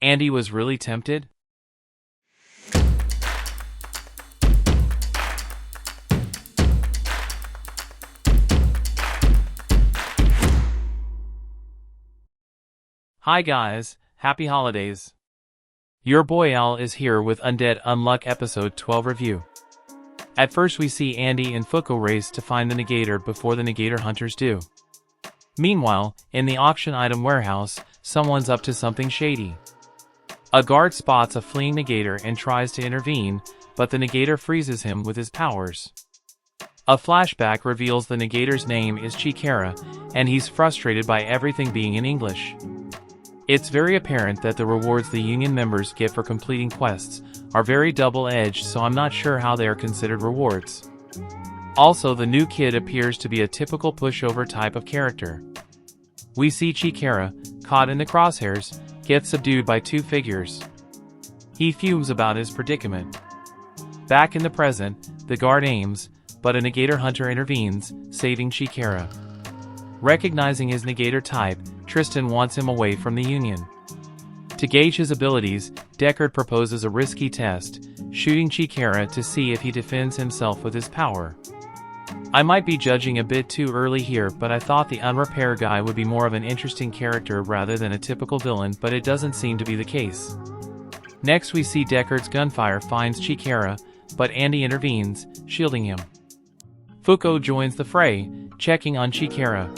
Andy was really tempted? Hi guys, happy holidays. Your boy Al is here with Undead Unluck episode 12 review. At first we see Andy and Fuuko race to find the negator before the negator hunters do. Meanwhile, in the auction item warehouse, someone's up to something shady. A guard spots a fleeing negator and tries to intervene, but the negator freezes him with his powers. A flashback reveals the negator's name is Chikara, and he's frustrated by everything being in English. It's very apparent that the rewards the Union members get for completing quests are very double-edged, so I'm not sure how they are considered rewards. Also, the new kid appears to be a typical pushover type of character. We see Chikara, caught in the crosshairs, get subdued by two figures. He fumes about his predicament. Back in the present, the guard aims, but a negator hunter intervenes, saving Chikara. Recognizing his negator type, Tristan wants him away from the Union. To gauge his abilities, Deckard proposes a risky test, shooting Chikara to see if he defends himself with his power. I might be judging a bit too early here, but I thought the Unrepair guy would be more of an interesting character rather than a typical villain, but it doesn't seem to be the case. Next we see Deckard's gunfire finds Chikara, but Andy intervenes, shielding him. Fuuko joins the fray, checking on Chikara.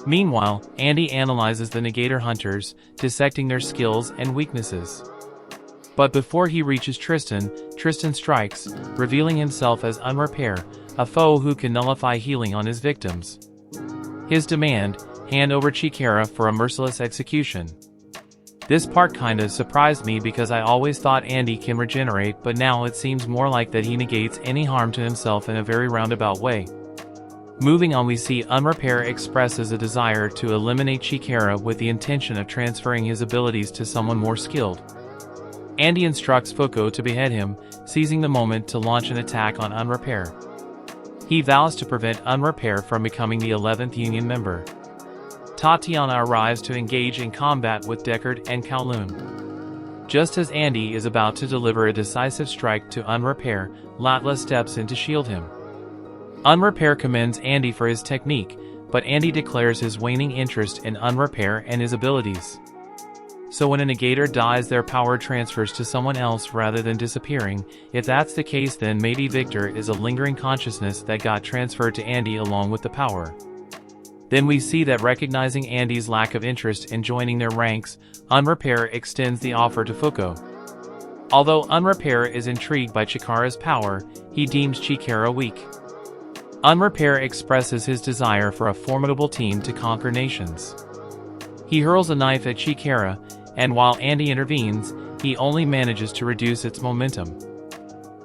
Meanwhile, Andy analyzes the negator hunters, dissecting their skills and weaknesses. But before he reaches Tristan, Tristan strikes, revealing himself as Unrepair, a foe who can nullify healing on his victims. His demand, hand over Chikara for a merciless execution. This part kinda surprised me because I always thought Andy can regenerate, but now it seems more like that he negates any harm to himself in a very roundabout way. Moving on, we see Unrepair expresses a desire to eliminate Chikara with the intention of transferring his abilities to someone more skilled. Andy instructs Fuuko to behead him, seizing the moment to launch an attack on Unrepair. He vows to prevent Unrepair from becoming the 11th Union member. Tatiana arrives to engage in combat with Deckard and Kowloon. Just as Andy is about to deliver a decisive strike to Unrepair, Latla steps in to shield him. Unrepair commends Andy for his technique, but Andy declares his waning interest in Unrepair and his abilities. So when a negator dies, their power transfers to someone else rather than disappearing. If that's the case, then maybe Victor is a lingering consciousness that got transferred to Andy along with the power. Then we see that recognizing Andy's lack of interest in joining their ranks, Unrepair extends the offer to Fuuko. Although Unrepair is intrigued by Chikara's power, he deems Chikara weak. Unrepair expresses his desire for a formidable team to conquer nations. He hurls a knife at Chikara, and while Andy intervenes, he only manages to reduce its momentum.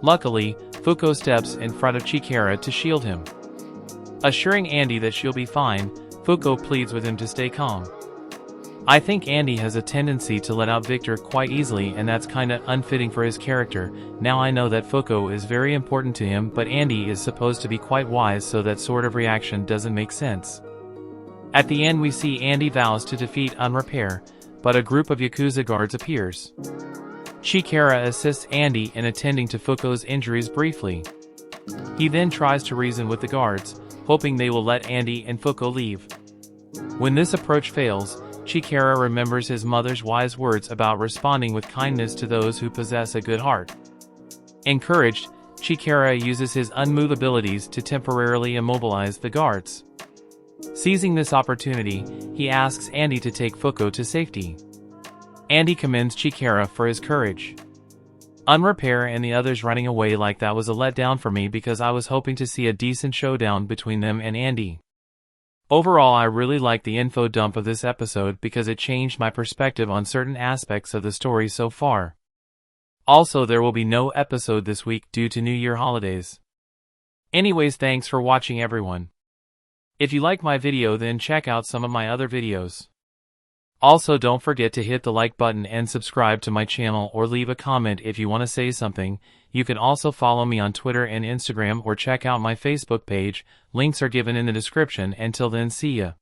Luckily, Fuuko steps in front of Chikara to shield him. Assuring Andy that she'll be fine, Fuuko pleads with him to stay calm. I think Andy has a tendency to let out Victor quite easily, and that's kinda unfitting for his character. Now I know that Fuuko is very important to him, but Andy is supposed to be quite wise, so that sort of reaction doesn't make sense. At the end we see Andy vows to defeat Unrepair, but a group of Yakuza guards appears. Chikara assists Andy in attending to Fuuko's injuries briefly. He then tries to reason with the guards, hoping they will let Andy and Fuuko leave. When this approach fails, Chikara remembers his mother's wise words about responding with kindness to those who possess a good heart. Encouraged, Chikara uses his unmove abilities to temporarily immobilize the guards. Seizing this opportunity, he asks Andy to take Fuuko to safety. Andy commends Chikara for his courage. Unrepair and the others running away like that was a letdown for me because I was hoping to see a decent showdown between them and Andy. Overall, I really liked the info dump of this episode because it changed my perspective on certain aspects of the story so far. Also, there will be no episode this week due to New Year holidays. Anyways, thanks for watching everyone. If you like my video, then check out some of my other videos. Also, don't forget to hit the like button and subscribe to my channel, or leave a comment if you want to say something. You can also follow me on Twitter and Instagram, or check out my Facebook page. Links are given in the description. Until then, see ya.